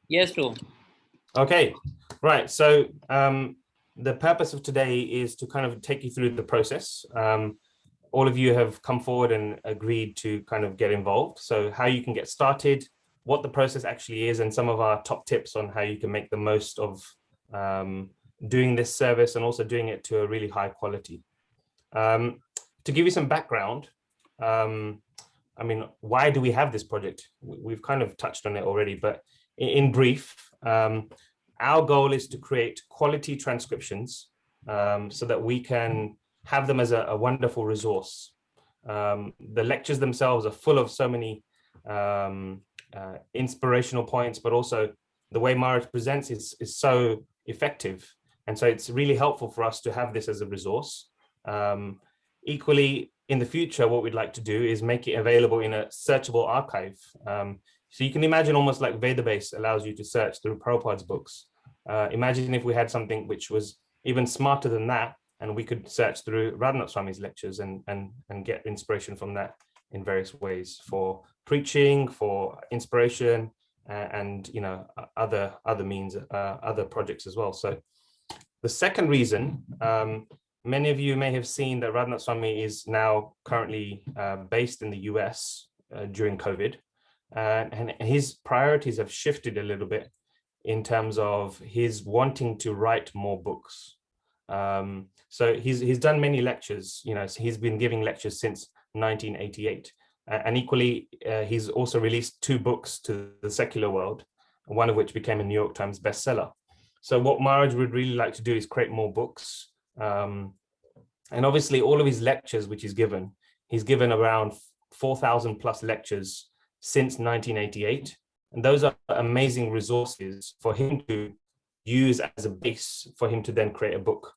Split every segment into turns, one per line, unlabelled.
Yes, true.
Okay, right. So the purpose of today is to kind of take you through the process. All of you have come forward and agreed to kind of get involved. So how you can get started, what the process actually is, and some of our top tips on how you can make the most of doing this service and also doing it to a really high quality. To give you some background, I mean, why do we have this project? We've kind of touched on it already, but in brief, our goal is to create quality transcriptions so that we can have them as a wonderful resource. The lectures themselves are full of so many inspirational points, but also the way Maharaj presents is so effective. And so it's really helpful for us to have this as a resource. Equally, in the future, what we'd like to do is make it available in a searchable archive. So you can imagine almost like Vedabase allows you to search through Prabhupada's books. Imagine if we had something which was even smarter than that, and we could search through Radhanath Swami's lectures and get inspiration from that in various ways for preaching, for inspiration, and other means, other projects as well. So the second reason, many of you may have seen that Radhanath Swami is now currently based in the US during COVID, and his priorities have shifted a little bit in terms of his wanting to write more books. So he's done many lectures, so he's been giving lectures since 1988. And equally, he's also released 2 books to the secular world, one of which became a New York Times bestseller. So what Maharaj would really like to do is create more books. And obviously all of his lectures, which he's given around 4,000 plus lectures since 1988. And those are amazing resources for him to use as a base for him to then create a book,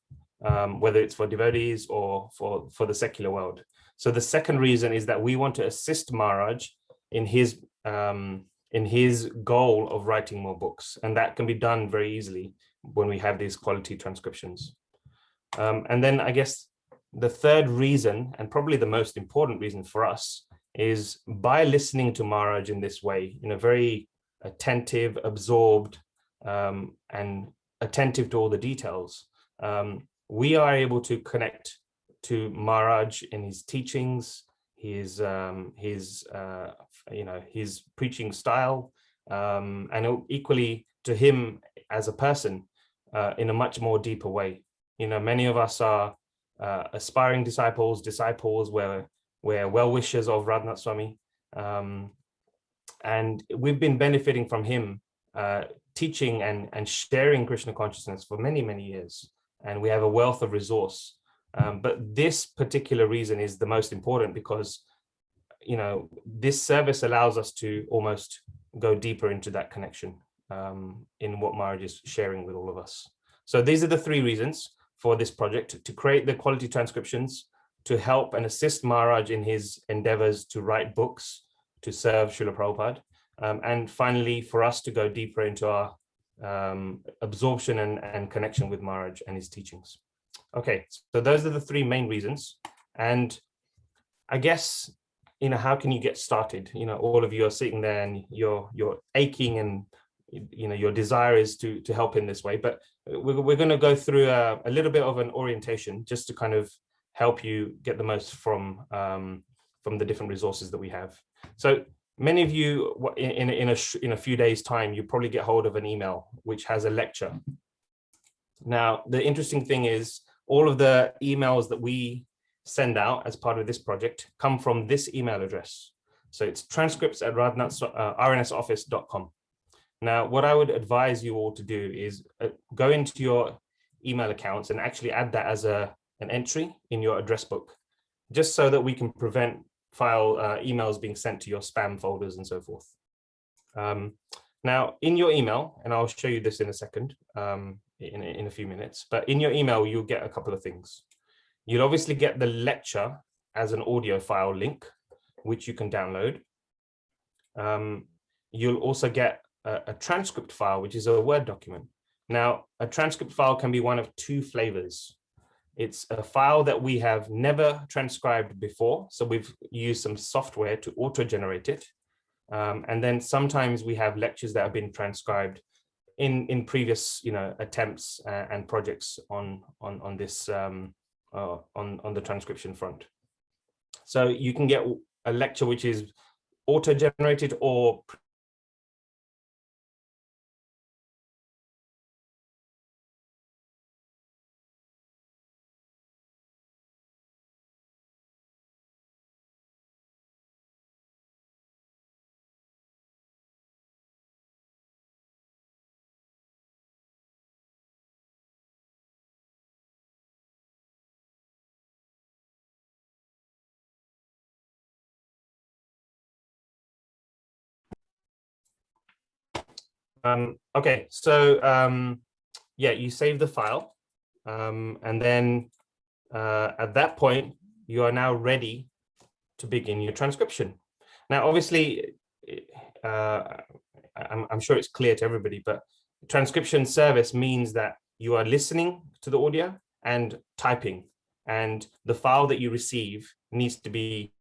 whether it's for devotees or for the secular world. So the second reason is that we want to assist Maharaj in his goal of writing more books. And that can be done very easily when we have these quality transcriptions. And then I guess the third reason, and probably the most important reason for us, is by listening to Maharaj in this way, very attentive, absorbed, and attentive to all the details, we are able to connect to Maharaj in his teachings, his preaching style, and equally to him as a person in a much more deeper way. Many of us are aspiring disciples where we're well-wishers of Radhanath Swami, and we've been benefiting from him teaching and sharing Krishna consciousness for many, many years, and we have a wealth of resource. But this particular reason is the most important because, this service allows us to almost go deeper into that connection in what Maharaj is sharing with all of us. So these are the 3 reasons for this project: to create the quality transcriptions, to help and assist Maharaj in his endeavors to write books to serve Srila Prabhupada, and finally for us to go deeper into our absorption and connection with Maharaj and his teachings. Okay, so those are the 3 main reasons. And I guess, how can you get started? All of you are sitting there and you're aching, and your desire is to help in this way, but we're going to go through a little bit of an orientation just to kind of help you get the most from the different resources that we have. So many of you in a few days time, you probably get hold of an email which has a lecture. Now, the interesting thing is all of the emails that we send out as part of this project come from this email address. So it's transcripts@rnsoffice.com. Now, what I would advise you all to do is go into your email accounts and actually add that as an entry in your address book, just so that we can prevent emails being sent to your spam folders and so forth. Now, in your email, and I'll show you this in a second, in a few minutes, but in your email, you'll get a couple of things. You'll obviously get the lecture as an audio file link, which you can download. You'll also get a transcript file, which is a Word document. Now, a transcript file can be one of 2 flavors. It's a file that we have never transcribed before, so we've used some software to auto-generate it. And then sometimes we have lectures that have been transcribed in previous, attempts and projects on this on the transcription front. So you can get a lecture which is auto-generated or okay, so yeah, you save the file, and then at that point, you are now ready to begin your transcription. Now, obviously, I'm sure it's clear to everybody, but transcription service means that you are listening to the audio and typing, and the file that you receive needs to be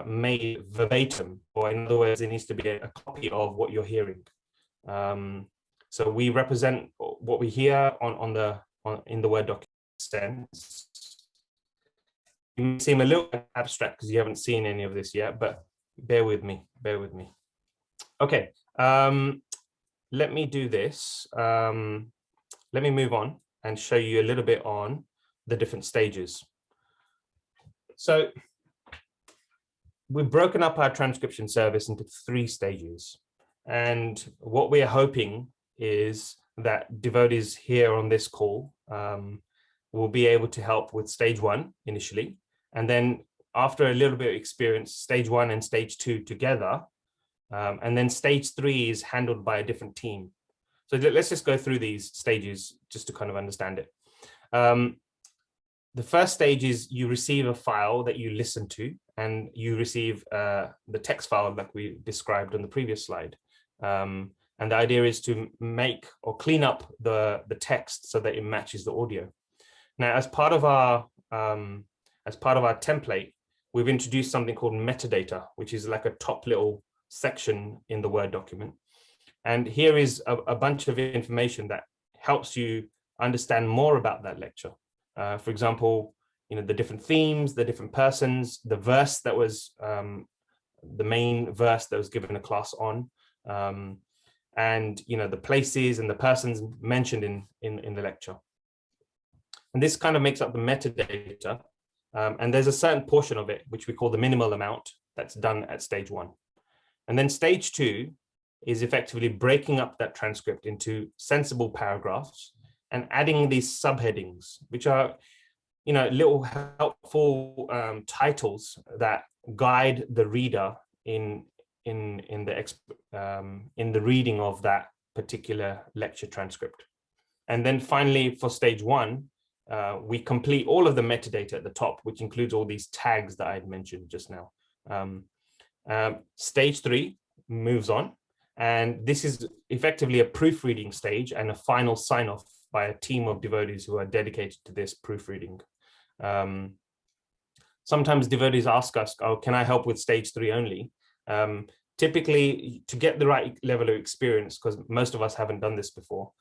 made verbatim, or in other words, it needs to be a copy of what you're hearing. So we represent what we hear in the Word document sense. It may seem a little abstract because you haven't seen any of this yet, but bear with me. Okay, let me do this. Let me move on and show you a little bit on the different stages. So we've broken up our transcription service into 3 stages. And what we are hoping is that devotees here on this call will be able to help with stage 1 initially. And then after a little bit of experience, stage 1 and stage 2 together. And then stage 3 is handled by a different team. So let's just go through these stages just to kind of understand it. The first stage is you receive a file that you listen to, and you receive the text file like we described on the previous slide. And the idea is to make or clean up the text so that it matches the audio. Now, as part of our template, we've introduced something called metadata, which is like a top little section in the Word document. And here is a bunch of information that helps you understand more about that lecture. For example, the different themes, the different persons, the verse that was the main verse that was given a class on, and the places and the persons mentioned in the lecture. And this kind of makes up the metadata. And there's a certain portion of it, which we call the minimal amount, that's done at stage 1. And then stage 2 is effectively breaking up that transcript into sensible paragraphs and adding these subheadings, which are, little helpful titles that guide the reader in the reading of that particular lecture transcript. And then finally, for stage 1, we complete all of the metadata at the top, which includes all these tags that I had mentioned just now. Stage 3 moves on, and this is effectively a proofreading stage and a final sign-off by a team of devotees who are dedicated to this proofreading. Sometimes devotees ask us, oh, can I help with stage 3 only? Typically, to get the right level of experience, because most of us haven't done this before,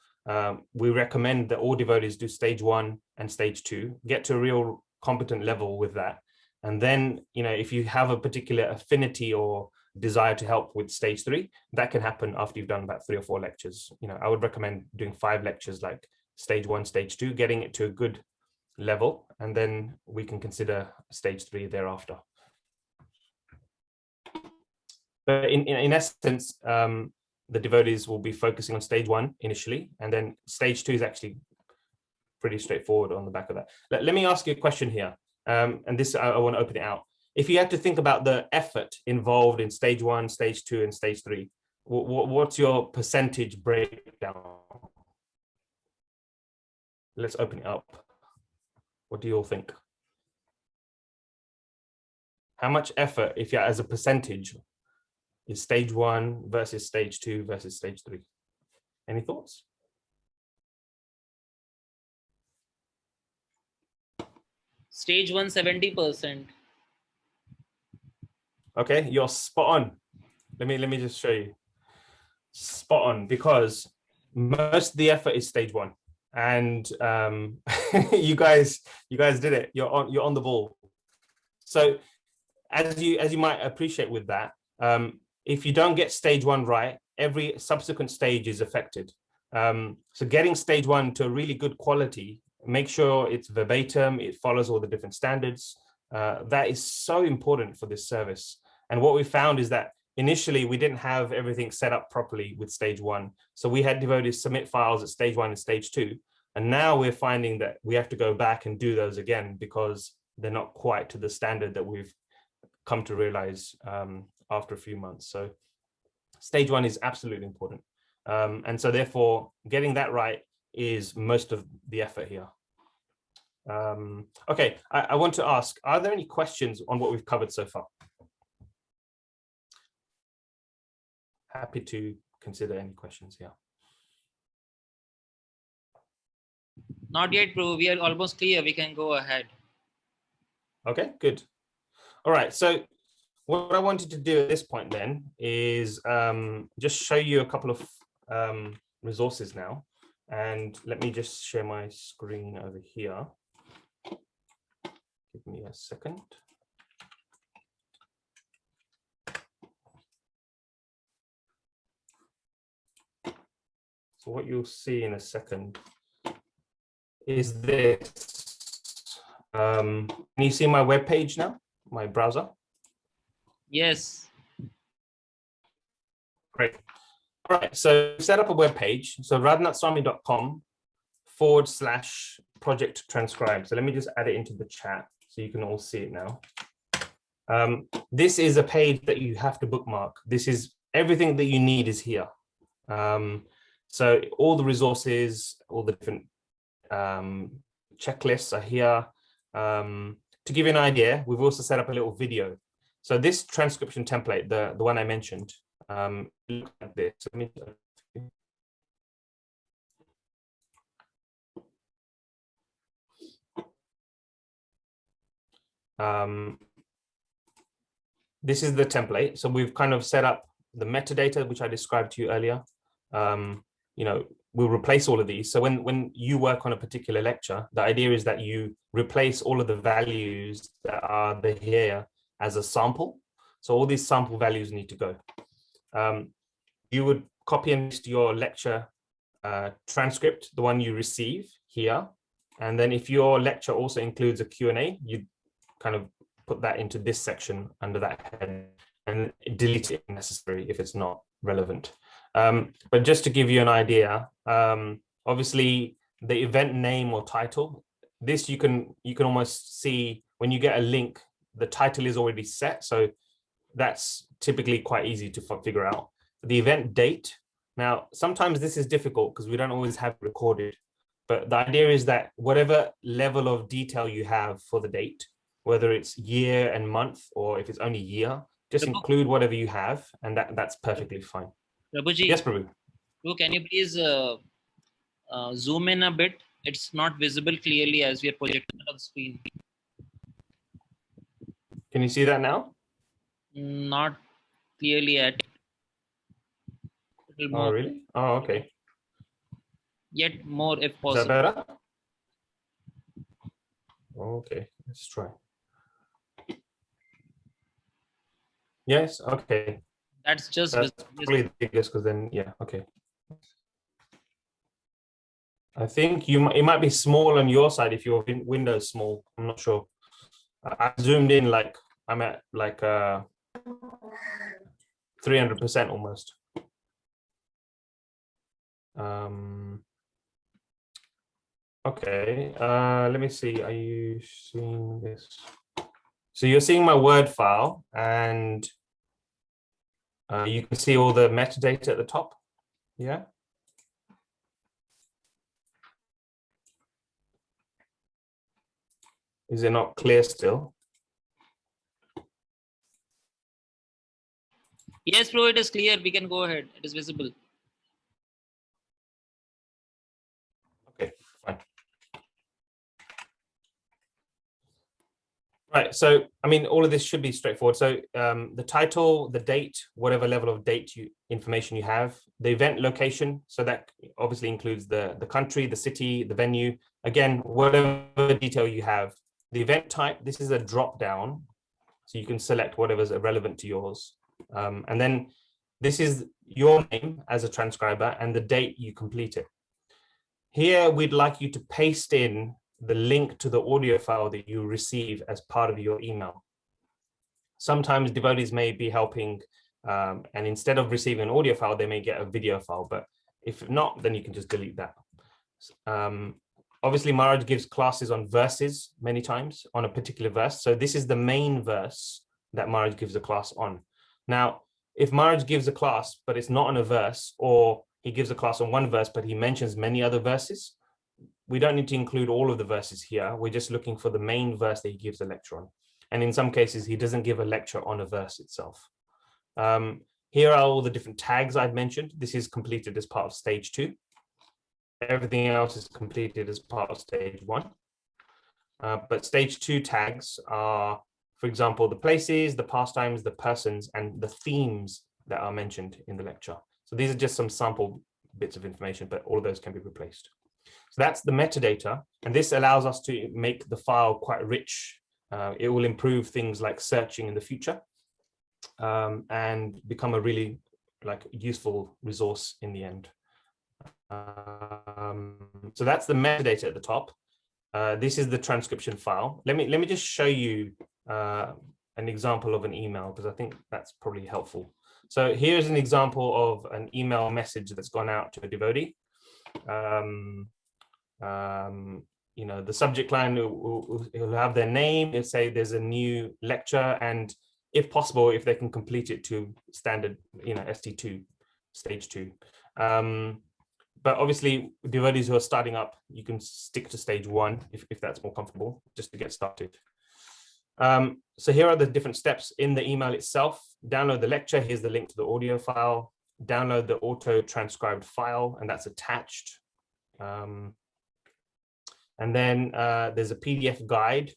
we recommend that all devotees do stage 1 and stage 2, get to a real competent level with that. And then, if you have a particular affinity or desire to help with stage 3, that can happen after you've done about 3 or 4 lectures. I would recommend doing 5 lectures, like stage 1, stage 2, getting it to a good level, and then we can consider stage 3 thereafter. But in essence, the devotees will be focusing on stage 1 initially, and then stage 2 is actually pretty straightforward on the back of that. Let me ask you a question here, and this I want to open it out. If you had to think about the effort involved in stage 1, stage 2, and stage 3, what's your percentage breakdown? Let's open it up. What do you all think? How much effort, if you're as a percentage, is stage 1 versus stage 2 versus stage 3? Any thoughts?
Stage 1, 70%.
Okay, you're spot on. let me just show you. Spot on, because most of the effort is stage one, and you guys did it. You're on the ball. So as you might appreciate with that, if you don't get stage one right, every subsequent stage is affected. So getting stage one to a really good quality, make sure it's verbatim, it follows all the different standards. That is so important for this service. And what we found is that initially we didn't have everything set up properly with stage one. So we had devoted submit files at stage one and stage two. And now we're finding that we have to go back and do those again because they're not quite to the standard that we've come to realize after a few months. So stage one is absolutely important. And so therefore getting that right is most of the effort here. Okay, I want to ask, are there any questions on what we've covered so far? Happy to consider any questions here.
Not yet, bro. We are almost clear. We can go ahead.
Okay, good. All right, so what I wanted to do at this point then is just show you a couple of resources now. And let me just share my screen over here. Give me a second. So what you'll see in a second is this. Can you see my web page now, my browser?
Yes.
Great. All right, so set up a web page. So radnatswamy.com/project transcribe. So let me just add it into the chat so you can all see it now. This is a page that you have to bookmark. This is everything that you need is here. So all the resources, all the different checklists are here. To give you an idea, we've also set up a little video. So this transcription template, the one I mentioned, look at this. This is the template. So we've kind of set up the metadata, which I described to you earlier. You know, we'll replace all of these. So when you work on a particular lecture, the idea is that you replace all of the values that are here as a sample. So all these sample values need to go. You would copy and paste your lecture transcript, the one you receive here. And then if your lecture also includes a Q&A, you kind of put that into this section under that head and delete it if necessary if it's not relevant. But just to give you an idea, obviously the event name or title, this you can almost see when you get a link, the title is already set. So that's typically quite easy to figure out. The event date. Now, sometimes this is difficult because we don't always have it recorded, but the idea is that whatever level of detail you have for the date, whether it's year and month, or if it's only year, just include whatever you have, and that's perfectly fine.
Prabhuji,
yes, Prabhu.
Prabhu, can you please zoom in a bit? It's not visible clearly as we are projecting on the screen.
Can you see that now?
Not clearly yet.
Oh, really? Oh, okay.
Yet more if possible.
Is that better? Okay, let's try. Yes, okay.
That's just
probably the biggest, because then, yeah, okay. I think it might be small on your side if your window's small. I'm not sure. I zoomed in like I'm at like 300% almost. Okay, let me see. Are you seeing this? So you're seeing my Word file, and you can see all the metadata at the top. Yeah. Is it not clear still?
Yes, bro, it is clear. We can go ahead. It is visible.
Okay, fine. Right, so I mean, all of this should be straightforward. So the title, the date, whatever level of date information you have, the event location, so that obviously includes the country, the city, the venue. Again, whatever detail you have. The event type, this is a drop down, so you can select whatever's relevant to yours. And then this is your name as a transcriber and the date you complete it. Here, we'd like you to paste in the link to the audio file that you receive as part of your email. Sometimes devotees may be helping, and instead of receiving an audio file, they may get a video file, but if not, then you can just delete that. Obviously, Maharaj gives classes on verses many times on a particular verse. So this is the main verse that Maharaj gives a class on. Now, if Maharaj gives a class, but it's not on a verse, or he gives a class on one verse, but he mentions many other verses, we don't need to include all of the verses here. We're just looking for the main verse that he gives a lecture on. And in some cases, he doesn't give a lecture on a verse itself. Here are all the different tags I've mentioned. This is completed as part of stage 2. Everything else is completed as part of stage 1. But stage 2 tags are, for example, the places, the pastimes, the persons, and the themes that are mentioned in the lecture. So these are just some sample bits of information, but all of those can be replaced. So that's the metadata, and this allows us to make the file quite rich. It will improve things like searching in the future, and become a really useful resource in the end. So that's the metadata at the top. This is the transcription file. Let me just show you an example of an email, because I think that's probably helpful. So here's an example of an email message that's gone out to a devotee. You know, the subject line will have their name. It'll say there's a new lecture, and if possible, if they can complete it to standard, you know, ST2, stage 2. But obviously, devotees who are starting up, you can stick to stage 1 if that's more comfortable, just to get started. So here are the different steps in the email itself. Download the lecture. Here's the link to the audio file. Download the auto-transcribed file, and that's attached. And then there's a PDF guide,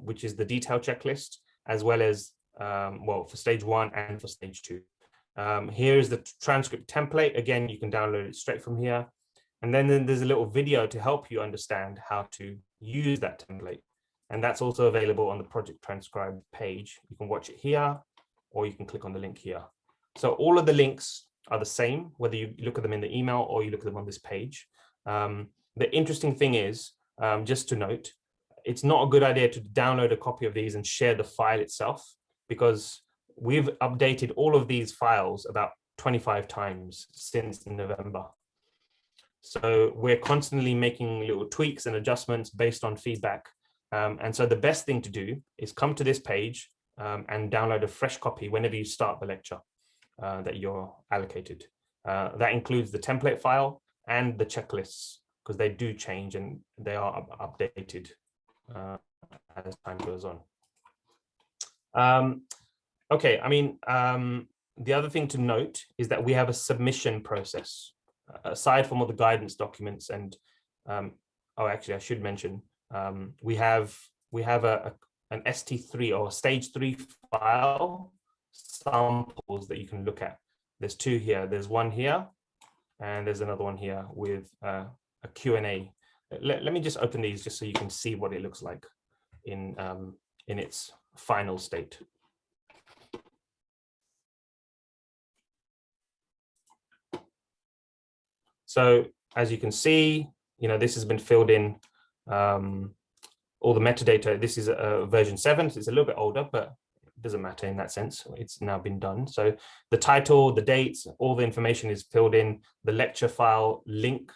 which is the detail checklist, as well as, well, for stage 1 and for stage 2. Here's the transcript template. Again, you can download it straight from here. And then there's a little video to help you understand how to use that template. And that's also available on the Project Transcribe page. You can watch it here, or you can click on the link here. So all of the links are the same, whether you look at them in the email or you look at them on this page. The interesting thing is, just to note, it's not a good idea to download a copy of these and share the file itself, because we've updated all of these files about 25 times since November. So we're constantly making little tweaks and adjustments based on feedback. And so the best thing to do is come to this page and download a fresh copy whenever you start the lecture that you're allocated. That includes the template file and the checklists, because they do change and they are updated as time goes on. Okay, I mean, the other thing to note is that we have a submission process. Aside from all the guidance documents and, oh, actually, I should mention, we have an ST3 or stage 3 file samples that you can look at. There's 2 here. There's one here, and there's another one here with a Q&A. Let me just open these just so you can see what it looks like in its final state. So as you can see, you know, this has been filled in, all the metadata. This is a version 7, so it's a little bit older, but it doesn't matter in that sense. It's now been done. So the title, the dates, all the information is filled in. The lecture file link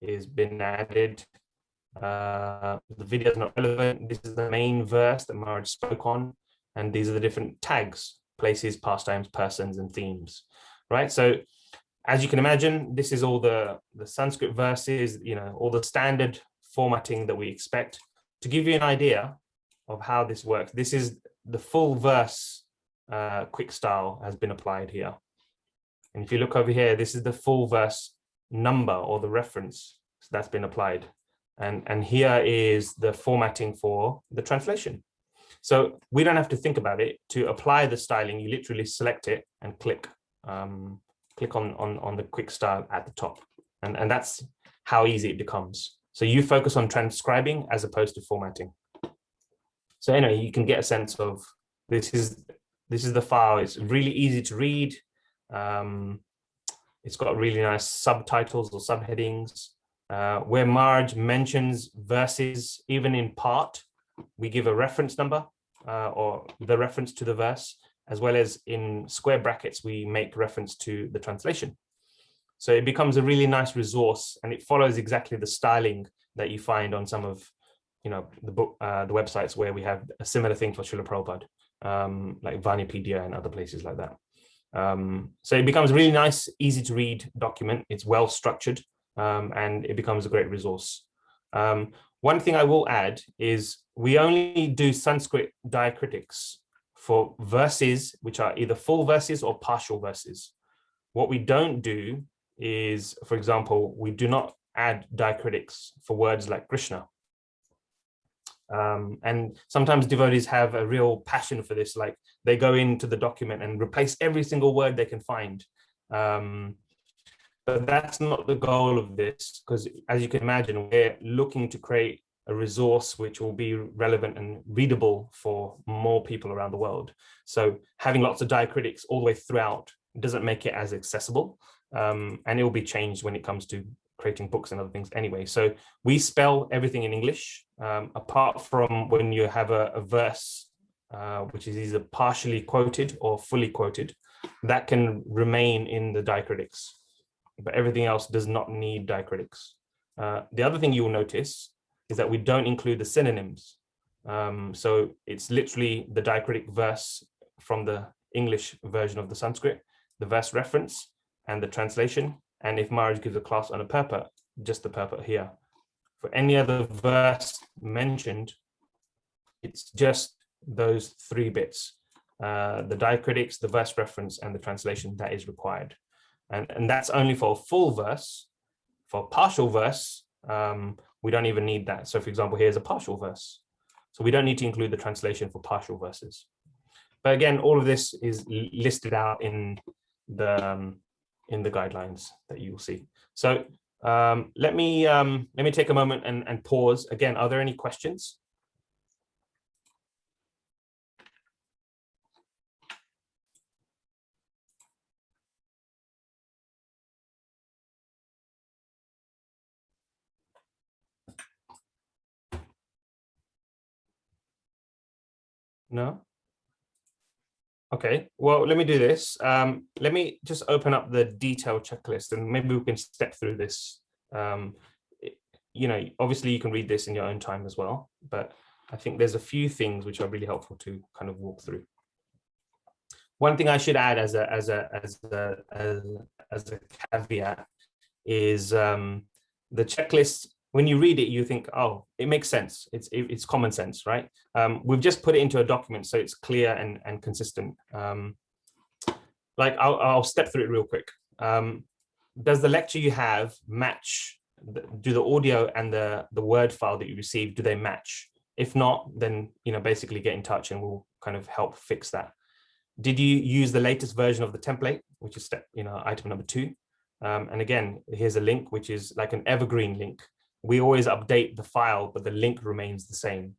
is been added. The video is not relevant. This is the main verse that Maharaj spoke on. And these are the different tags: places, pastimes, persons, and themes, right? So as you can imagine, this is all the Sanskrit verses, you know, all the standard formatting that we expect. To give you an idea of how this works, this is the full verse quick style has been applied here. And if you look over here, this is the full verse number or the reference that's been applied. And here is the formatting for the translation. So we don't have to think about it. To apply the styling, you literally select it and click on the quick style at the top. And that's how easy it becomes. So you focus on transcribing as opposed to formatting. So anyway, you can get a sense of this is the file. It's really easy to read. It's got really nice subtitles or subheadings. Where Marge mentions verses, even in part, we give a reference number or the reference to the verse, as well as in square brackets, we make reference to the translation. So it becomes a really nice resource, and it follows exactly the styling that you find on some of, the websites where we have a similar thing for Srila Prabhupada, like Vanipedia and other places like that. So it becomes a really nice, easy to read document. It's well structured, and it becomes a great resource. One thing I will add is we only do Sanskrit diacritics for verses, which are either full verses or partial verses. What we don't do is, for example, we do not add diacritics for words like Krishna. And sometimes devotees have a real passion for this, like they go into the document and replace every single word they can find. But that's not the goal of this, because as you can imagine, we're looking to create a resource which will be relevant and readable for more people around the world. So having lots of diacritics all the way throughout doesn't make it as accessible, and it will be changed when it comes to creating books and other things anyway. So we spell everything in English, apart from when you have a verse which is either partially quoted or fully quoted, that can remain in the diacritics, but everything else does not need diacritics. The other thing you will notice is that we don't include the synonyms. So it's literally the diacritic verse from the English version of the Sanskrit, the verse reference, and the translation. And if Maharaj gives a class on a purport, just the purport here. For any other verse mentioned, it's just those three bits, the diacritics, the verse reference, and the translation that is required. And that's only for a full verse. For partial verse, we don't even need that. So for example, here's a partial verse. So we don't need to include the translation for partial verses. But again, all of this is listed out in the guidelines that you will see. So let me take a moment and pause. Again, are there any questions? No? Okay, well, let me do this. Let me just open up the detailed checklist and maybe we can step through this. Obviously you can read this in your own time as well, but I think there's a few things which are really helpful to kind of walk through. One thing I should add as a caveat is the checklist. When you read it, you think, oh, it makes sense. It's common sense, right? We've just put it into a document so it's clear and consistent. Like I'll step through it real quick. Does the lecture you have match? Do the audio and the Word file that you receive, do they match? If not, then basically get in touch and we'll kind of help fix that. Did you use the latest version of the template, which is item number 2? And again, here's a link which is like an evergreen link. We always update the file, but the link remains the same.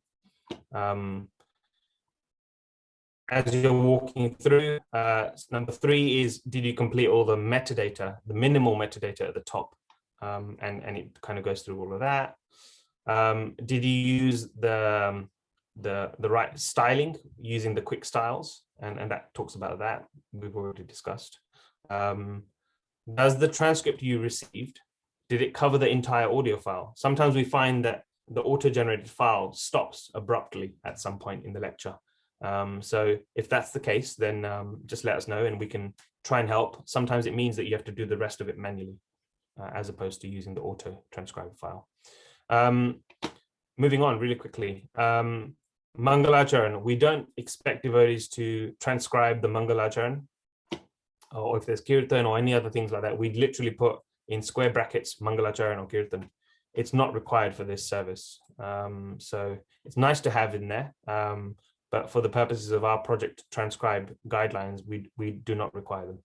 As you're walking through, number 3 is, did you complete all the metadata, the minimal metadata at the top? And it kind of goes through all of that. Did you use the right styling using the quick styles? And that talks about that. We've already discussed. Does the transcript you received, did it cover the entire audio file? Sometimes we find that the auto-generated file stops abruptly at some point in the lecture. So if that's the case, then just let us know and we can try and help. Sometimes it means that you have to do the rest of it manually, as opposed to using the auto-transcribe file. Moving on really quickly. Mangalacharan, we don't expect devotees to transcribe the Mangalacharan, or if there's Kirtan or any other things like that, we literally put in square brackets Mangalacharan or Kirtan. It's not required for this service. So it's nice to have in there, but for the purposes of our project transcribe guidelines, we do not require them.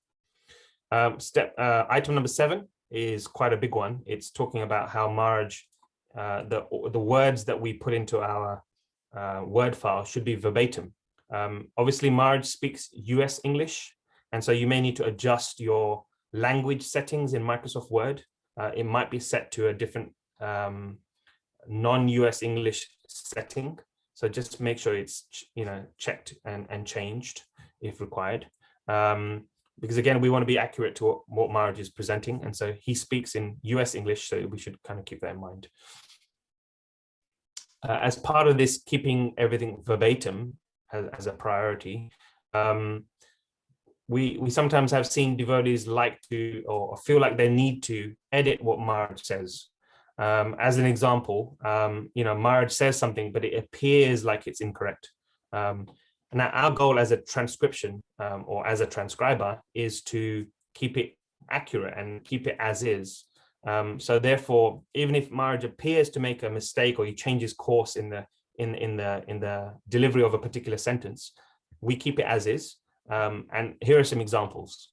Item number 7 is quite a big one. It's talking about how Marj, the words that we put into our word file should be verbatim. Obviously, Marj speaks US English, and so you may need to adjust your language settings in Microsoft Word. It might be set to a different non-US English setting. So just make sure it's checked and changed if required. Because again, we want to be accurate to what Marj is presenting. And so he speaks in US English, so we should kind of keep that in mind. As part of this, keeping everything verbatim as a priority, we sometimes have seen devotees like to, or feel like they need to edit what Marj says. As an example, Marj says something, but it appears like it's incorrect. Now, our goal as a transcription or as a transcriber is to keep it accurate and keep it as is. So therefore, even if Marj appears to make a mistake or he changes course in the delivery of a particular sentence, we keep it as is. And here are some examples.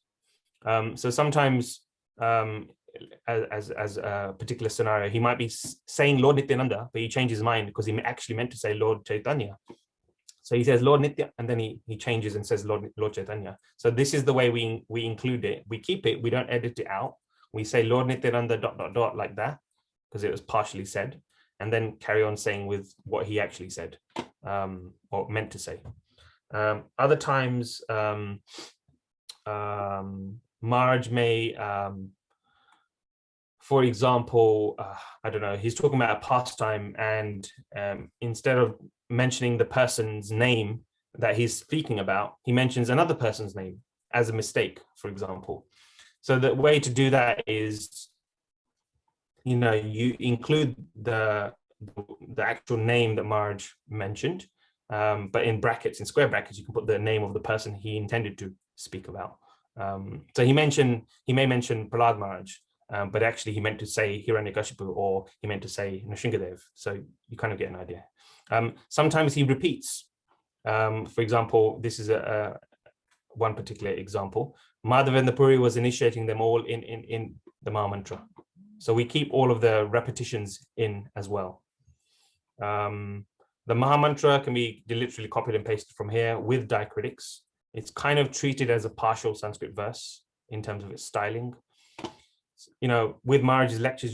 So sometimes, as a particular scenario, he might be saying Lord Nityananda, but he changes his mind because he actually meant to say Lord Chaitanya. So he says Lord Nitya, and then he changes and says Lord Chaitanya. So this is the way we include it. We keep it. We don't edit it out. We say Lord Nityananda ... like that because it was partially said, and then carry on saying with what he actually said or meant to say. Other times, Marj may, for example, I don't know, he's talking about a pastime, and instead of mentioning the person's name that he's speaking about, he mentions another person's name as a mistake, for example. So the way to do that is, you include the actual name that Marj mentioned, but in brackets, in square brackets, you can put the name of the person he intended to speak about. So he may mention Prahlad Maharaj, but actually he meant to say Hiranyakashipu, or he meant to say Nrsingadev. So you kind of get an idea. Sometimes he repeats. For example, this is one particular example. Madhavendra Puri was initiating them all in the Maha Mantra. So we keep all of the repetitions in as well. The Maha Mantra can be literally copied and pasted from here with diacritics. It's kind of treated as a partial Sanskrit verse in terms of its styling. With Maharaj's lectures,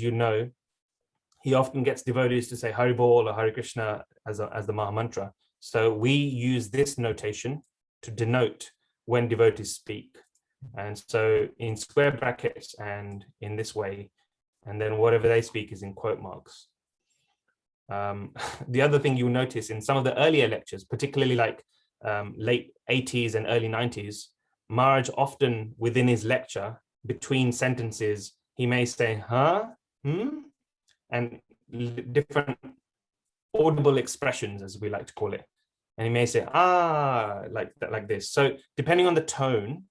he often gets devotees to say Hari Bol or Hare Krishna as the Maha Mantra. So we use this notation to denote when devotees speak. And so in square brackets and in this way, and then whatever they speak is in quote marks. The other thing you'll notice in some of the earlier lectures, particularly like late 80s and early 90s, Maharaj often within his lecture, between sentences, he may say, huh, and different audible expressions, as we like to call it. And he may say, like that, like this. So depending on the tone,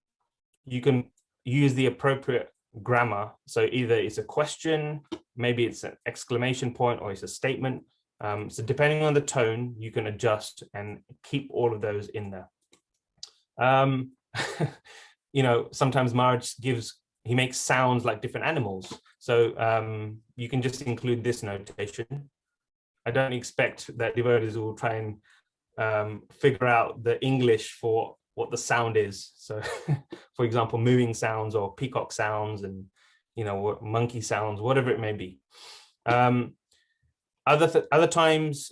you can use the appropriate grammar. So either it's a question, maybe it's an exclamation point, or it's a statement. So depending on the tone, you can adjust and keep all of those in there. Sometimes Maharaj he makes sounds like different animals. So you can just include this notation. I don't expect that devotees will try and figure out the English for what the sound is. So for example, mooing sounds or peacock sounds and, monkey sounds, whatever it may be. Other times,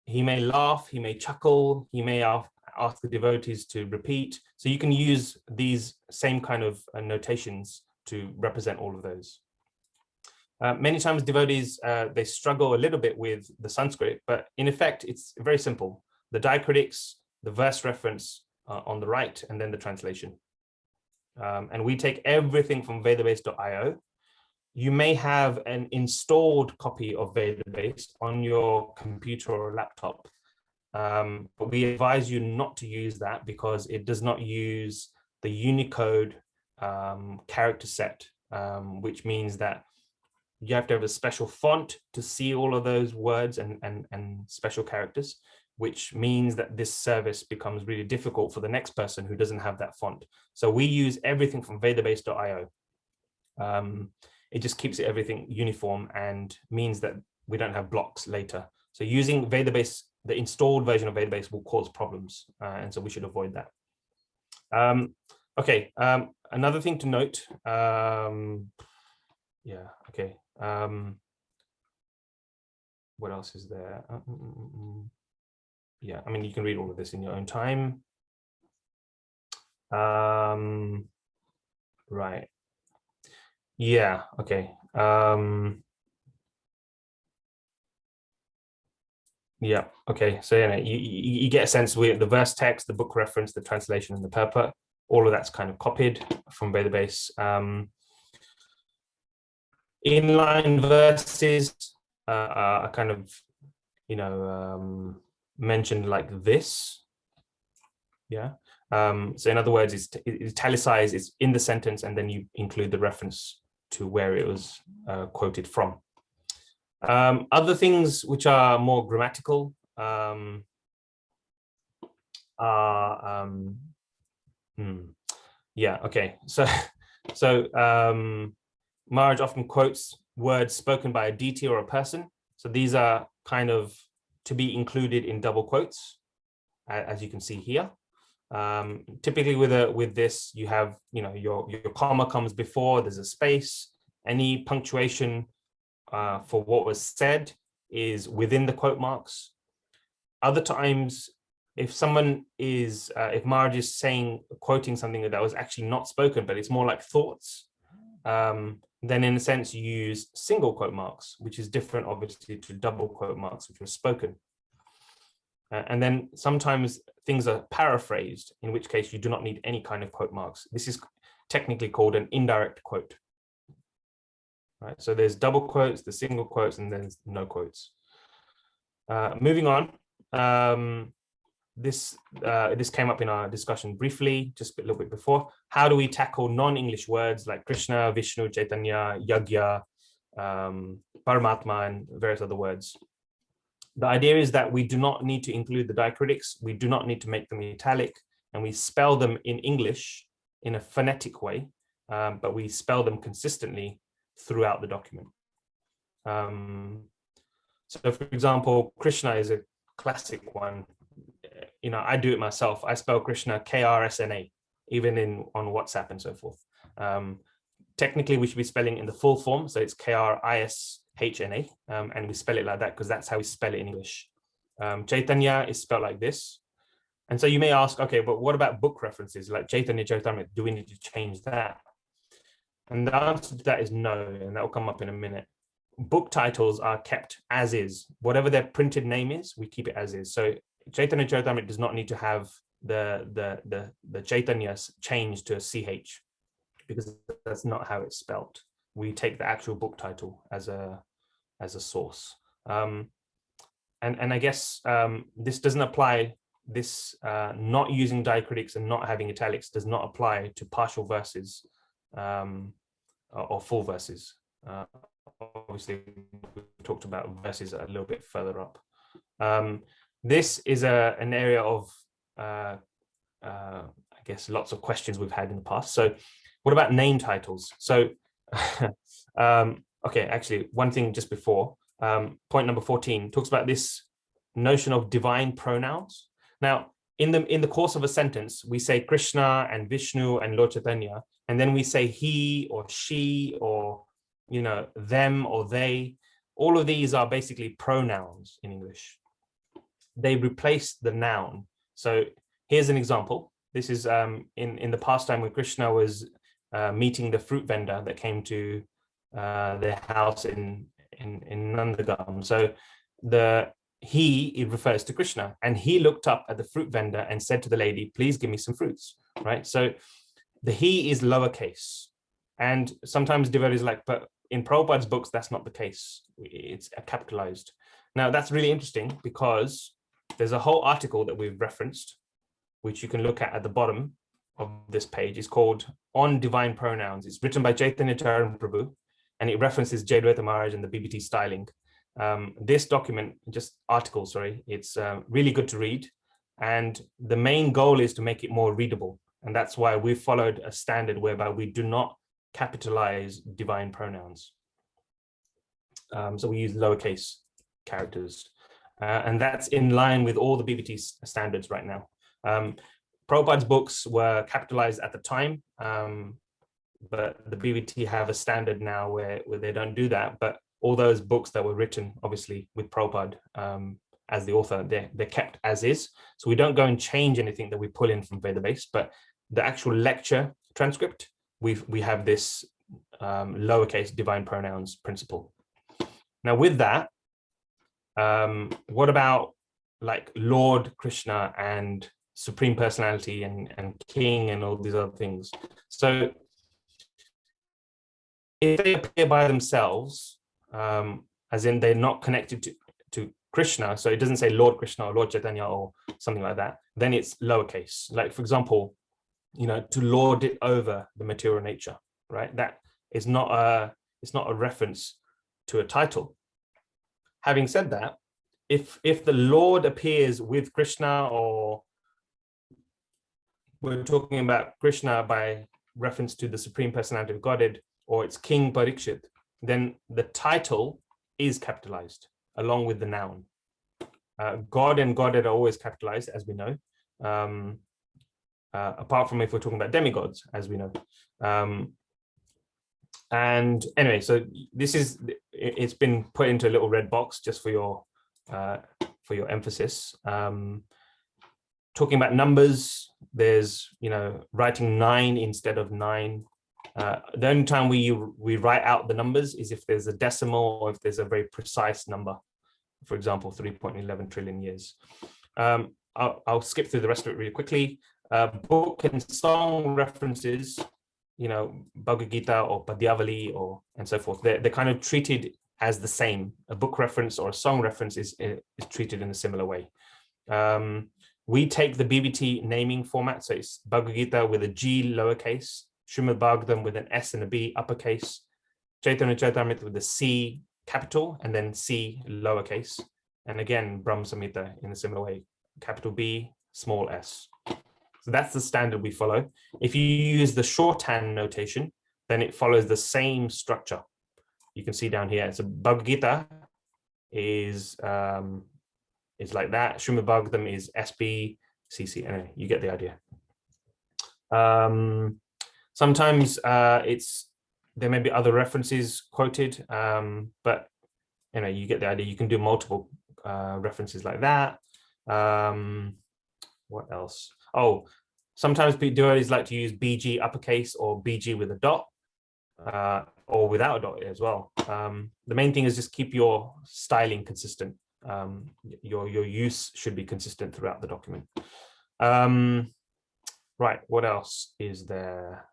he may laugh, he may chuckle, he may ask the devotees to repeat. So you can use these same kind of notations to represent all of those. Many times devotees, they struggle a little bit with the Sanskrit, but in effect, it's very simple. The diacritics, the verse reference on the right, and then the translation. And we take everything from vedabase.io. You may have an installed copy of Vedabase on your computer or laptop, but we advise you not to use that because it does not use the Unicode character set, which means that you have to have a special font to see all of those words and special characters. which means that this service becomes really difficult for the next person who doesn't have that font. So we use everything from vedabase.io. It just keeps everything uniform and means that we don't have blocks later. So using Vedabase, the installed version of Vedabase will cause problems. And so we should avoid that. Okay, another thing to note. Yeah, okay. What else is there? Yeah, I mean, you can read all of this in your own time. Right. Yeah, okay. Yeah, okay. So yeah, you get a sense with the verse text, the book reference, the translation, and the purport. All of that's kind of copied from Vedabase. Inline verses are kind of, mentioned like this. Yeah. So in other words, it's italicized, it's in the sentence, and then you include the reference to where it was quoted from. Other things which are more grammatical are, yeah, okay. So Maharaj often quotes words spoken by a deity or a person. So these are kind of to be included in double quotes, as you can see here. Typically with this, you have, your comma comes before, there's a space. Any punctuation for what was said is within the quote marks. Other times, if someone is, if Maharaj is quoting something that was actually not spoken, but it's more like thoughts, then in a sense you use single quote marks, which is different obviously to double quote marks, which was spoken. And then sometimes things are paraphrased, in which case you do not need any kind of quote marks. This is technically called an indirect quote. Right, so there's double quotes, the single quotes, and then no quotes. Moving on, this came up in our discussion briefly, just a little bit before. How do we tackle non-English words like Krishna, Vishnu, Chaitanya, Yagya, Paramatma, and various other words? The idea is that we do not need to include the diacritics. We do not need to make them italic, and we spell them in English in a phonetic way, but we spell them consistently throughout the document. So for example, Krishna is a classic one. I do it myself. I spell Krishna K-R-S-N-A, even on WhatsApp and so forth. Technically, we should be spelling in the full form, so it's K-R-I-S-H-N-A, and we spell it like that because that's how we spell it in English. Chaitanya is spelled like this. And so you may ask, okay, but what about book references like Chaitanya Charitamrita? Do we need to change that? And the answer to that is no, and that will come up in a minute. Book titles are kept as is. Whatever their printed name is, we keep it as is. So Chaitanya Charitamrita does not need to have the Chaitanyas changed to a CH, because that's not how it's spelled. We take the actual book title as a source. And I guess this doesn't apply. This not using diacritics and not having italics does not apply to partial verses or full verses. Obviously, we talked about verses a little bit further up. This is an area of, I guess, lots of questions we've had in the past. So what about name titles? So, okay, actually, one thing just before, point number 14 talks about this notion of divine pronouns. Now, in the course of a sentence, we say Krishna and Vishnu and Lord Chaitanya, and then we say he or she or, them or they. All of these are basically pronouns in English. They replace the noun. So here's an example. This is in the past time when Krishna was meeting the fruit vendor that came to their house in Nandagam. So it refers to Krishna, and he looked up at the fruit vendor and said to the lady, please give me some fruits, right? So the he is lowercase, and sometimes devotees like, but in Prabhupada's books, that's not the case. It's capitalized. Now that's really interesting because there's a whole article that we've referenced, which you can look at the bottom of this page. It's called On Divine Pronouns. It's written by Chaitanya Charan Prabhu, and it references Jayadvaita Maharaj and the BBT styling. This document, just article, sorry, it's really good to read. And the main goal is to make it more readable. And that's why we followed a standard whereby we do not capitalize divine pronouns. So we use lowercase characters. And that's in line with all the BBT standards right now. Prabhupada's books were capitalized at the time, but the BBT have a standard now where they don't do that. But all those books that were written, obviously, with Prabhupada as the author, they're kept as is. So we don't go and change anything that we pull in from Vedabase, but the actual lecture transcript, we have this lowercase divine pronouns principle. Now with that, what about like Lord Krishna and Supreme Personality and King and all these other things? So if they appear by themselves, as in they're not connected to Krishna, so it doesn't say Lord Krishna or Lord Chaitanya or something like that, then it's lowercase. Like, for example, to lord it over the material nature, right? That is not a reference to a title. Having said that, if the Lord appears with Krishna, or we're talking about Krishna by reference to the Supreme Personality of Godhead, or it's King Parikshit, then the title is capitalized along with the noun. God and Godhead are always capitalized, as we know, apart from if we're talking about demigods, as we know. And anyway, so it's been put into a little red box just for your emphasis. Talking about numbers, there's writing 9 instead of 9. The only time we write out the numbers is if there's a decimal or if there's a very precise number. For example, 3.11 trillion years. I'll skip through the rest of it really quickly. Book and song references, Bhagavad Gita or Padyavali and so forth. They're kind of treated as the same. A book reference or a song reference is treated in a similar way. We take the BBT naming format, so it's Bhagavad Gita with a G lowercase, Srimad Bhagavatam with an S and a B uppercase, Chaitanya Charitamrita with a C capital and then C lowercase, and again Brahma Samhita in a similar way, capital B, small s. So that's the standard we follow. If you use the shorthand notation, then it follows the same structure. You can see down here. So Bhagavad Gita is like that. Srimad Bhagavatam is SB, CC. Anyway, you get the idea. Sometimes there may be other references quoted, but you get the idea. You can do multiple references like that. What else? Oh, sometimes devotees like to use BG uppercase or BG with a dot, or without a dot as well. The main thing is just keep your styling consistent. Your use should be consistent throughout the document. Right, what else is there?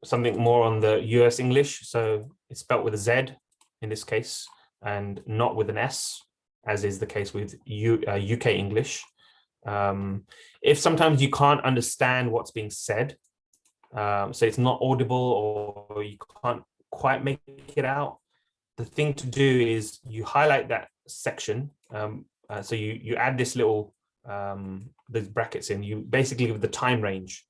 Something more on the US English. So it's spelt with a Z in this case, and not with an S, as is the case with UK English. If sometimes you can't understand what's being said, so it's not audible or you can't quite make it out, the thing to do is you highlight that section. So you add this little, those brackets in, you basically give the time range.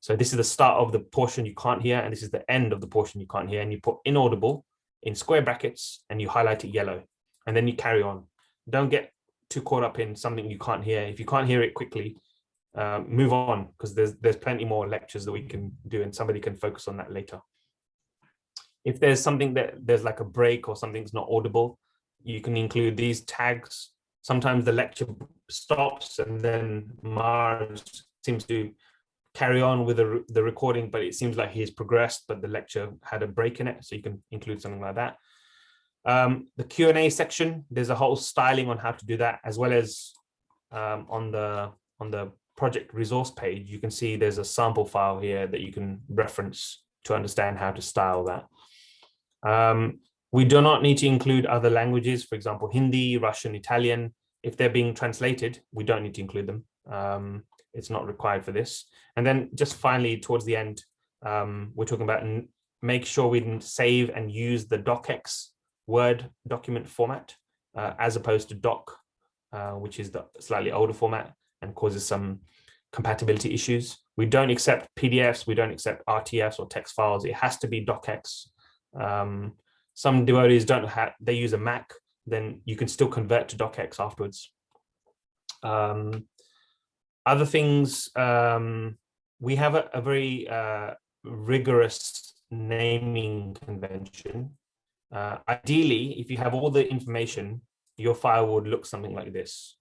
So this is the start of the portion you can't hear, and this is the end of the portion you can't hear, and you put inaudible in square brackets and you highlight it yellow, and then you carry on. Don't get too caught up in something you can't hear. If you can't hear it quickly, move on, because there's plenty more lectures that we can do and somebody can focus on that later. If there's something that there's like a break or something's not audible, you can include these tags. Sometimes the lecture stops and then Mars seems to carry on with the recording, but it seems like he's progressed, but the lecture had a break in it. So you can include something like that. The Q&A section, there's a whole styling on how to do that, as well as on the project resource page, you can see there's a sample file here that you can reference to understand how to style that. We do not need to include other languages, for example, Hindi, Russian, Italian. If they're being translated, we don't need to include them. It's not required for this. And then just finally, towards the end, we're talking about make sure we save and use the docx Word document format, as opposed to doc, which is the slightly older format and causes some compatibility issues. We don't accept PDFs, we don't accept RTFs or text files. It has to be docx. Some devotees don't have, they use a Mac, then you can still convert to docx afterwards. Other things, we have a very rigorous naming convention. Ideally, if you have all the information, your file would look something like this.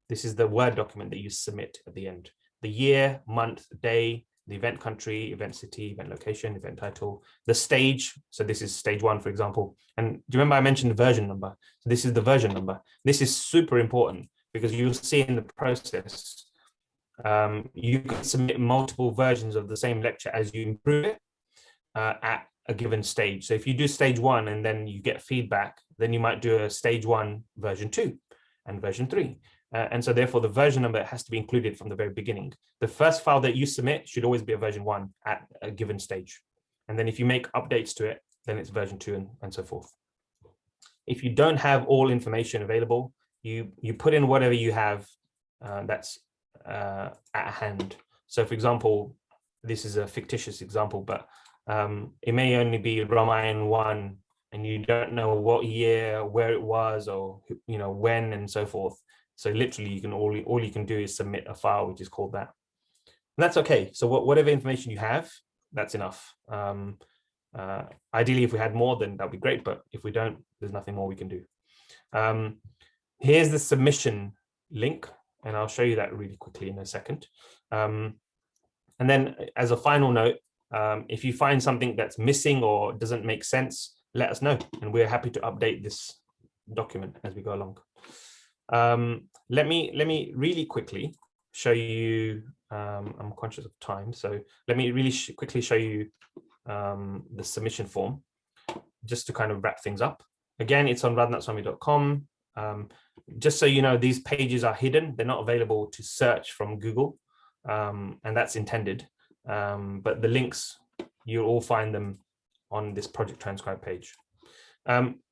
This is the Word document that you submit at the end. The year, month, day, the event country, event city, event location, event title, the stage. So this is stage 1, for example. And do you remember I mentioned the version number? So this is the version number. This is super important because you'll see in the process, you can submit multiple versions of the same lecture as you improve it at a given stage. So if you do stage 1 and then you get feedback, then you might do a stage 1 version 2 and version 3. And so therefore the version number has to be included from the very beginning. The first file that you submit should always be a version 1 at a given stage. And then if you make updates to it, then it's version 2 and so forth. If you don't have all information available, you put in whatever you have that's at hand. So for example, this is a fictitious example, but it may only be Ramayan 1 and you don't know what year, where it was, or when and so forth. So literally you can all you can do is submit a file which is called that. And that's okay. So whatever information you have, that's enough. Ideally, if we had more, then that'd be great. But if we don't, there's nothing more we can do. Here's the submission link, and I'll show you that really quickly in a second. And then as a final note, if you find something that's missing or doesn't make sense, let us know, and we're happy to update this document as we go along. Let me really quickly show you, I'm conscious of time, so let me really quickly show you the submission form, just to kind of wrap things up. Again, it's on radhanathswamy.com. Just so you know, these pages are hidden. They're not available to search from Google, and that's intended. But the links, you'll all find them on this Project Transcribe page.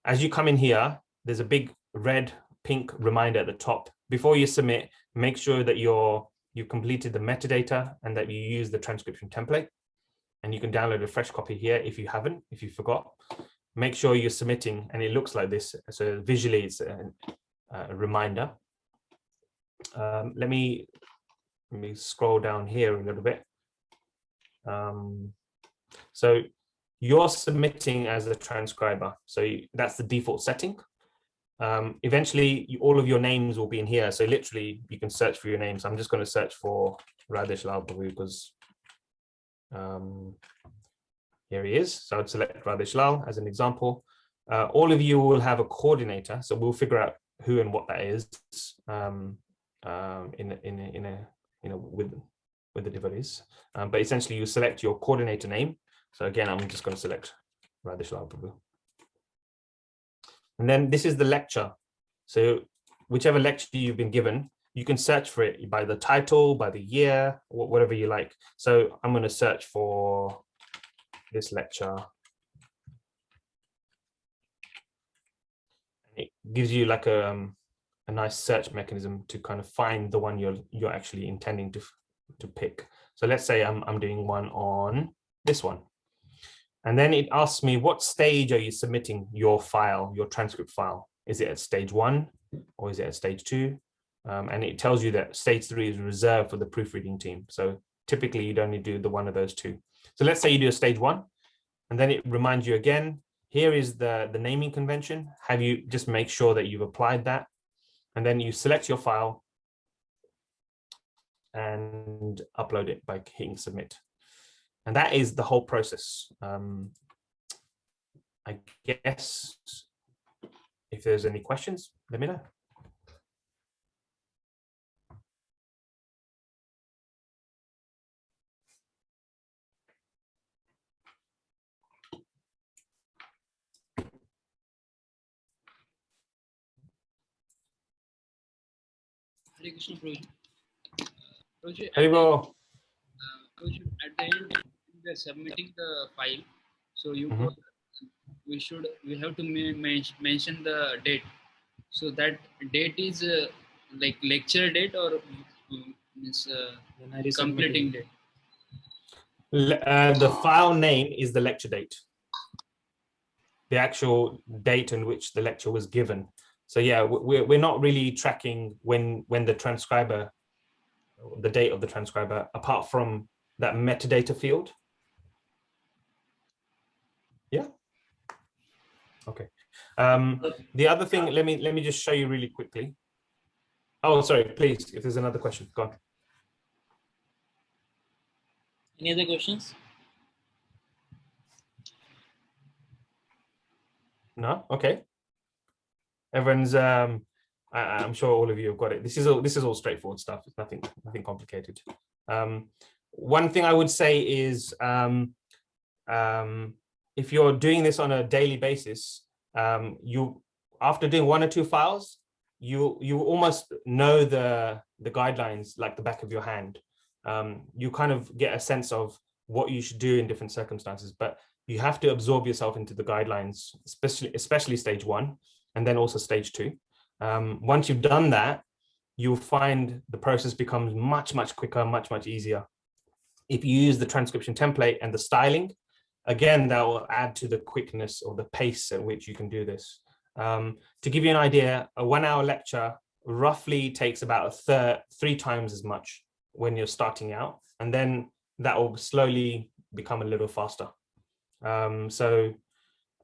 As you come in here, there's a big red, pink reminder at the top. Before you submit, make sure that you've completed the metadata and that you use the transcription template. And you can download a fresh copy here if you haven't, if you forgot. Make sure you're submitting, and it looks like this. So visually, it's a reminder. Let me scroll down here a little bit. So you're submitting as a transcriber. So that's the default setting. Eventually, all of your names will be in here. So literally, you can search for your names. I'm just going to search for Radhesh Lal Prabhu because here he is. So I'd select Radhesh Lal as an example. All of you will have a coordinator. So we'll figure out who and what that is with the devotees. But essentially, you select your coordinator name. So again, I'm just going to select Radhesh Lal Prabhu. And then this is the lecture. So whichever lecture you've been given, you can search for it by the title, by the year, whatever you like. So I'm going to search for this lecture. It gives you like a nice search mechanism to kind of find the one you're actually intending to pick. So let's say I'm doing one on this one. And then it asks me, what stage are you submitting your file, your transcript file? Is it at stage 1 or is it at stage 2? And it tells you that stage 3 is reserved for the proofreading team. So typically you'd only do the one of those two. So let's say you do a stage 1, and then it reminds you again, here is the naming convention. Have you just make sure that you've applied that, and then you select your file and upload it by hitting submit. And that is the whole process. I guess if there's any questions, let me know.
Hare Krishna, Prabhuji. Prabhuji,
Prabhuji,
at the end, we are submitting the file. So you go
we have to mention the date. So that date is like lecture date or means completing date.
The file name is the lecture date, the actual date in which the lecture was given. So yeah, we're not really tracking when the transcriber, the date of the transcriber, apart from that metadata field. Yeah. Okay. The other thing, let me just show you really quickly. Oh, sorry, please, if there's another question, go on.
Any other questions?
No? Okay. Everyone's I'm sure all of you have got it. This is all straightforward stuff. It's nothing complicated. One thing I would say is if you're doing this on a daily basis, you, after doing 1 or 2 files, you almost know the guidelines like the back of your hand. You kind of get a sense of what you should do in different circumstances, but you have to absorb yourself into the guidelines, especially stage 1, and then also stage 2. Once you've done that, you'll find the process becomes much quicker, much easier. If you use the transcription template and the styling, again, that will add to the quickness or the pace at which you can do this. To give you an idea, a 1-hour lecture roughly takes about 3 times as much when you're starting out, and then that will slowly become a little faster.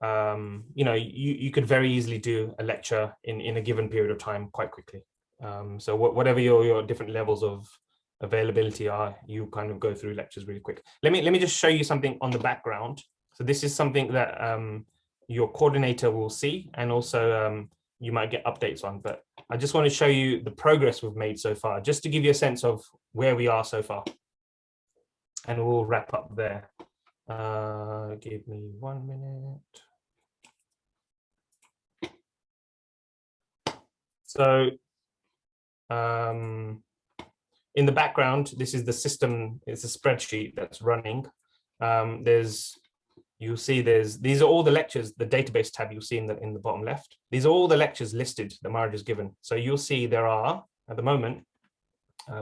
You know, you could very easily do a lecture in a given period of time quite quickly. So whatever your different levels of availability are, you kind of go through lectures really quick. Let me just show you something on the background. So this is something that your coordinator will see, and also you might get updates on, but I just want to show you the progress we've made so far, just to give you a sense of where we are so far. And we'll wrap up there. Give me 1 minute. So in the background, this is the system, it's a spreadsheet that's running. You'll see these are all the lectures, the database tab you'll see in the bottom left. These are all the lectures listed that Maraj has given. So you'll see there are, at the moment,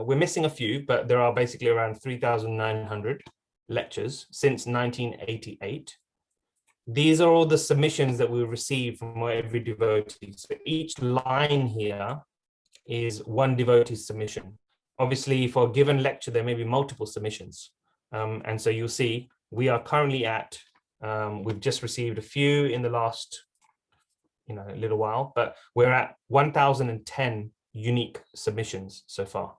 we're missing a few, but there are basically around 3,900 lectures since 1988. These are all the submissions that we receive from every devotee. So each line here is one devotee's submission. Obviously, for a given lecture, there may be multiple submissions. And so you'll see we are currently at, we've just received a few in the last little while, but we're at 1,010 unique submissions so far.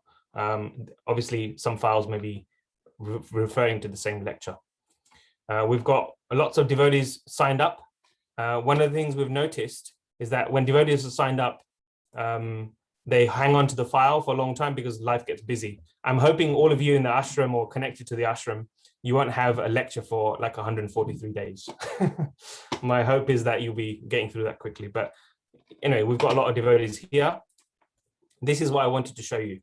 Obviously, some files may be referring to the same lecture. We've got lots of devotees signed up. One of the things we've noticed is that when devotees are signed up, they hang on to the file for a long time because life gets busy. I'm hoping all of you in the ashram or connected to the ashram, you won't have a lecture for like 143 days. My hope is that you'll be getting through that quickly. But anyway, we've got a lot of devotees here. This is what I wanted to show you.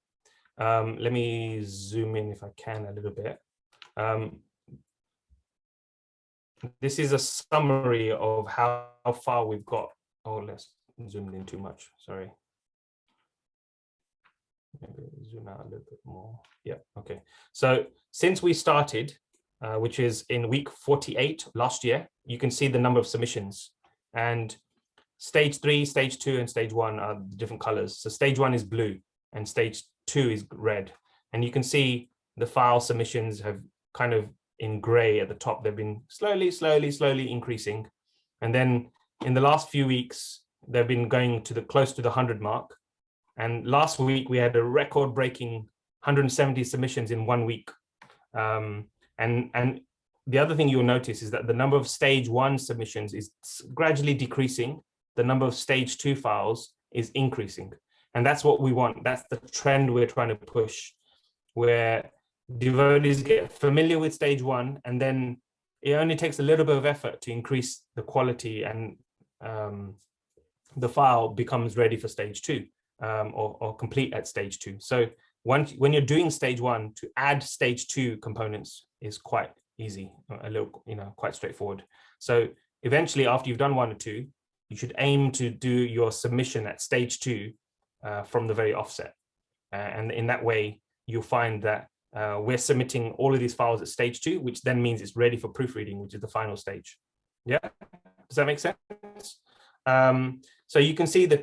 Let me zoom in if I can a little bit. This is a summary of how far we've got. Oh, let's zoom in too much, sorry. Maybe zoom out a little bit more. Yeah, okay. So since we started, which is in week 48 last year, you can see the number of submissions. And stage 3, stage 2, and stage 1 are different colors. So stage 1 is blue and stage 2 is red. And you can see the file submissions have kind of in gray at the top. They've been slowly increasing. And then in the last few weeks, they've been going to close to the 100 mark. And last week we had a record-breaking 170 submissions in 1 week. And the other thing you'll notice is that the number of stage 1 submissions is gradually decreasing. The number of stage 2 files is increasing. And that's what we want. That's the trend we're trying to push, where devotees get familiar with stage 1, and then it only takes a little bit of effort to increase the quality, and the file becomes ready for stage 2. Or complete at stage 2. So when you're doing stage 1, to add stage 2 components is quite easy, a little, quite straightforward. So eventually, after you've done 1 or 2, you should aim to do your submission at stage 2 from the very offset. And in that way, you'll find that we're submitting all of these files at stage 2, which then means it's ready for proofreading, which is the final stage. Yeah, does that make sense? So you can see the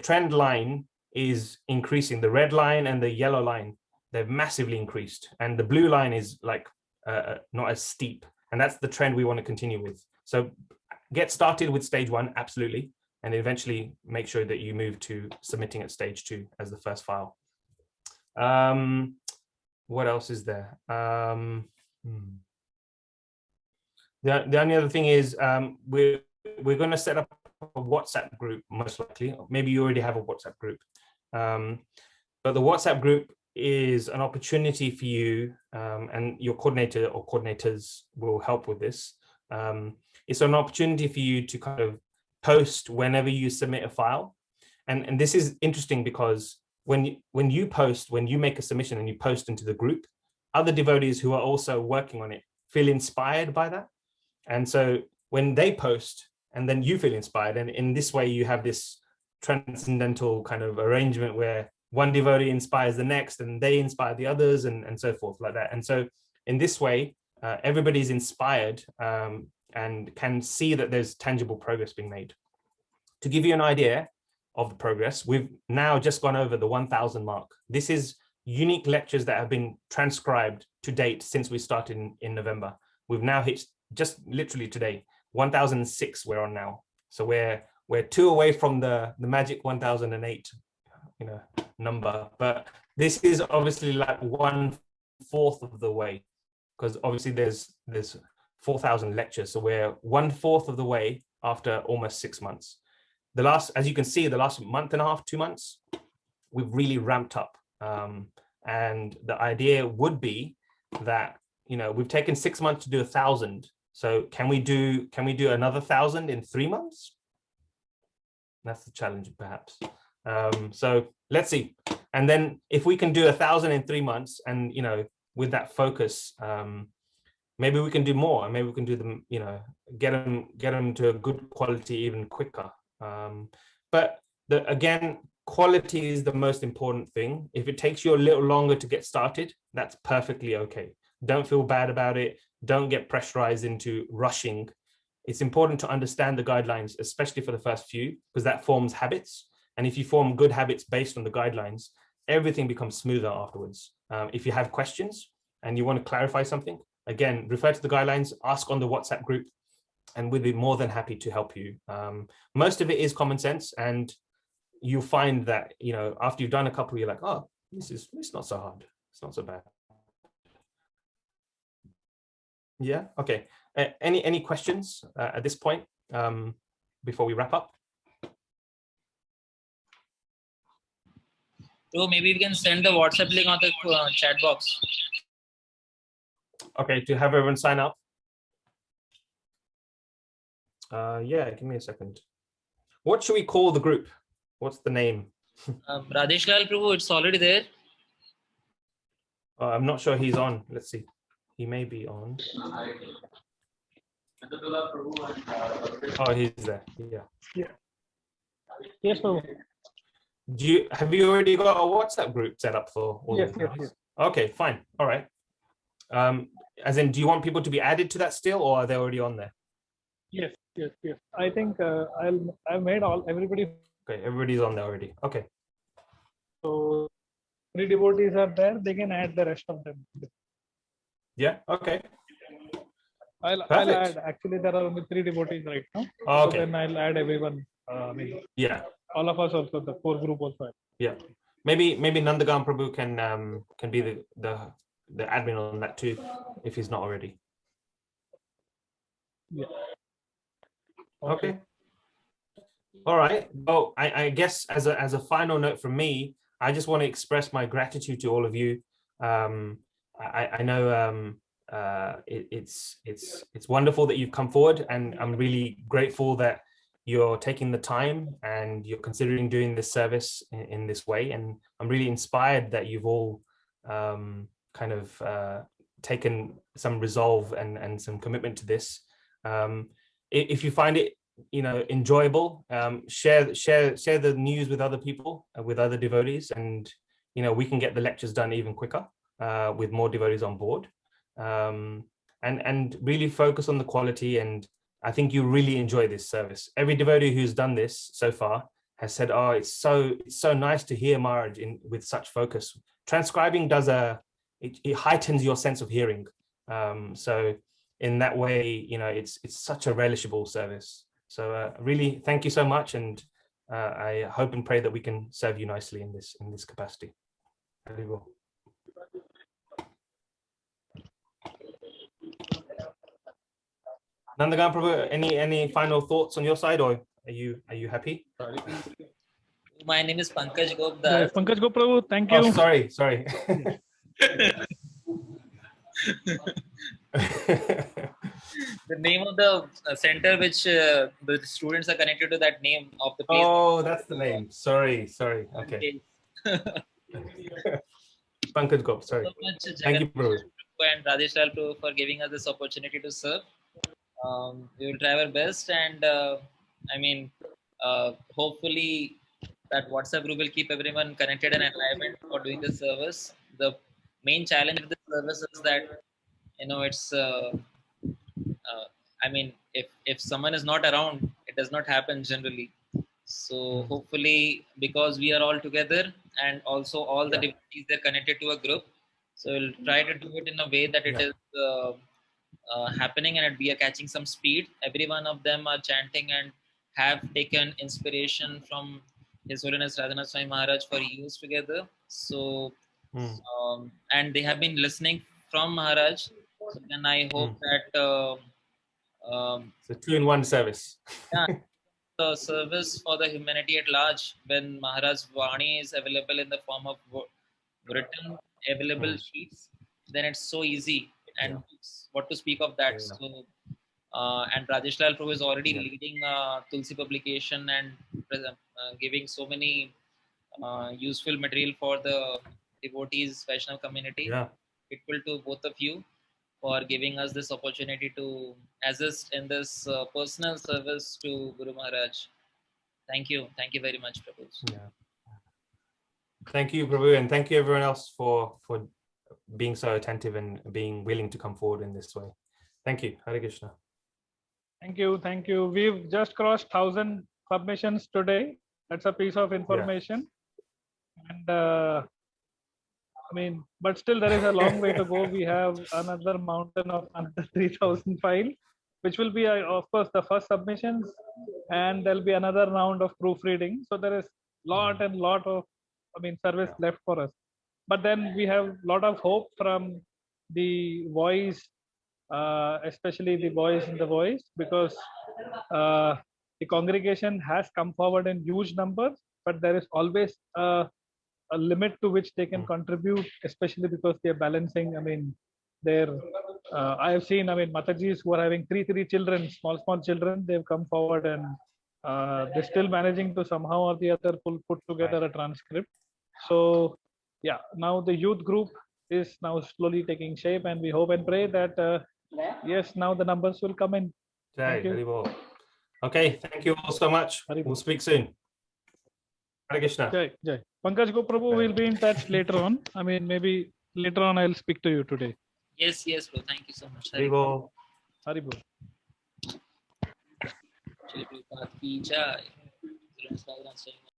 trend line is increasing. The red line and the yellow line, they've massively increased. And the blue line is like not as steep. And that's the trend we want to continue with. So get started with stage 1, absolutely. And eventually make sure that you move to submitting at stage 2 as the first file. What else is there? The only other thing is we're going to set up a WhatsApp group, most likely. Maybe you already have a WhatsApp group. But the WhatsApp group is an opportunity for you, and your coordinator or coordinators will help with this. It's an opportunity for you to kind of post whenever you submit a file. And this is interesting because when you make a submission and you post into the group, other devotees who are also working on it feel inspired by that. And so when they post and then you feel inspired, and in this way you have this transcendental kind of arrangement where one devotee inspires the next and they inspire the others and so forth like that. And so in this way, everybody's inspired and can see that there's tangible progress being made. To give you an idea of the progress, we've now just gone over the 1,000 mark. This is unique lectures that have been transcribed to date since we started in November. We've now hit, just literally today, 1,006 we're on now. So we're 2 away from the magic 1,008 number, but this is obviously like 1/4 of the way, because obviously there's 4,000 lectures, so we're 1/4 of the way after almost 6 months. As you can see, the last month and a half, 2 months, we've really ramped up, and the idea would be that we've taken 6 months to do 1,000. So can we do another 1,000 in 3 months? That's the challenge, perhaps. So let's see. And then if we can do 1,000 in 3 months, and with that focus, maybe we can do more, and maybe we can do them, get them to a good quality even quicker. But again, quality is the most important thing. If it takes you a little longer to get started, that's perfectly okay. Don't feel bad about it. Don't get pressurized into rushing. It's important to understand the guidelines, especially for the first few, because that forms habits. And if you form good habits based on the guidelines, everything becomes smoother afterwards. If you have questions and you want to clarify something, again, refer to the guidelines, ask on the WhatsApp group, and we'll be more than happy to help you. Most of it is common sense, and you'll find that, after you've done a couple, you're like, oh, it's not so hard. It's not so bad. Yeah, okay. Any questions at this point before we wrap up?
So maybe we can send the WhatsApp link on the chat box.
Okay, to have everyone sign up. Yeah, give me a second. What should we call the group? What's the name?
Rajesh Lal Prabhu, it's already there.
I'm not sure he's on. Let's see. He may be on. Oh, he's there. Yeah.
Yes, Prabhu.
Have you already got a WhatsApp group set up for all
Yes,
of
yes,
you?
yes.
Okay, fine. All right. As in, do you want people to be added to that still, or are they already on there?
Yes. I think I've made everybody.
Okay, everybody's on there already. Okay.
So 3 devotees are there. They can add the rest of them.
Yeah. Okay.
I'll
Perfect.
add. Actually, there are only 3 devotees right now.
Okay.
So then I'll add everyone.
Yeah.
All of us also, the core group also.
Yeah. Maybe Nandagam Prabhu can be the admin on that too, if he's not already.
Yeah.
Okay. All right. Well, I guess as a final note from me, I just want to express my gratitude to all of you. I know it's wonderful that you've come forward, and I'm really grateful that you're taking the time and you're considering doing this service in this way. And I'm really inspired that you've all kind of taken some resolve and some commitment to this. if you find it, enjoyable, share the news with other people, with other devotees, and we can get the lectures done even quicker with more devotees on board, and really focus on the quality. And I think you really enjoy this service. Every devotee who's done this so far has said, "Oh, it's so nice to hear Maharaj with such focus." Transcribing does it heightens your sense of hearing. So in that way, it's such a relishable service. So really, thank you so much, and I hope and pray that we can serve you nicely in this capacity. Very well. Nandagan Prabhu, any final thoughts on your side, or are you happy?
My name is Pankaj
Yes,
Gopdas.
Pankaj Prabhu, thank you.
Oh, sorry.
The name of the center which the students are connected to, that name of the place.
Oh, that's the name. Sorry. Okay. Pankaj Gop, sorry.
So much,
Thank you, Prabhu.
and Rajesh Lal Prabhu, for giving us this opportunity to serve. We will try our best, and hopefully that WhatsApp group will keep everyone connected and alignment for doing this service. The main challenge with this service is that it's if someone is not around, it does not happen generally. So hopefully, because we are all together, and also all the devotees, they're connected to a group, so we'll try to do it in a way that it is happening, and we are catching some speed. Every one of them are chanting and have taken inspiration from His Holiness Radhanath Swami Maharaj for years together. So and they have been listening from Maharaj. So then I hope that
it's a 2-in-1 service.
the service for the humanity at large, when Maharaj Vani is available in the form of written available sheets, then it's so easy. And what to speak of that? So and Rajesh Lal Prabhu is already leading Tulsi publication and giving so many useful material for the devotees, Vaishnav community. Grateful to both of you for giving us this opportunity to assist in this personal service to Guru Maharaj. Thank you very much, Prabhu.
Thank you, Prabhu, and thank you everyone else for being so attentive and being willing to come forward in this way. Thank you. Hare Krishna.
Thank you. We've just crossed 1,000 submissions today. That's a piece of information. And but still there is a long way to go. We have another mountain of another 3,000 files, which will be, of course, the first submissions, and there'll be another round of proofreading. So there is lot of service left for us. But then we have a lot of hope from the voice, especially the boys in the voice, because the congregation has come forward in huge numbers, but there is always a limit to which they can contribute, especially because they are balancing. I have seen, Matajis who are having three children, small children, they've come forward, and they're still managing to somehow or the other put together a transcript. So yeah, now the youth group is now slowly taking shape, and we hope and pray that yes, now the numbers will come in. Thank you.
Very well. Okay, thank you all so much. We'll speak soon. Hare Krishna.
Jai. Pankaj Prabhu will be in touch later on. Maybe later on I'll speak to you today.
Yes, bro. Thank you so much.
Haribol.
Haribol.
Shri Prabhupada ki jai.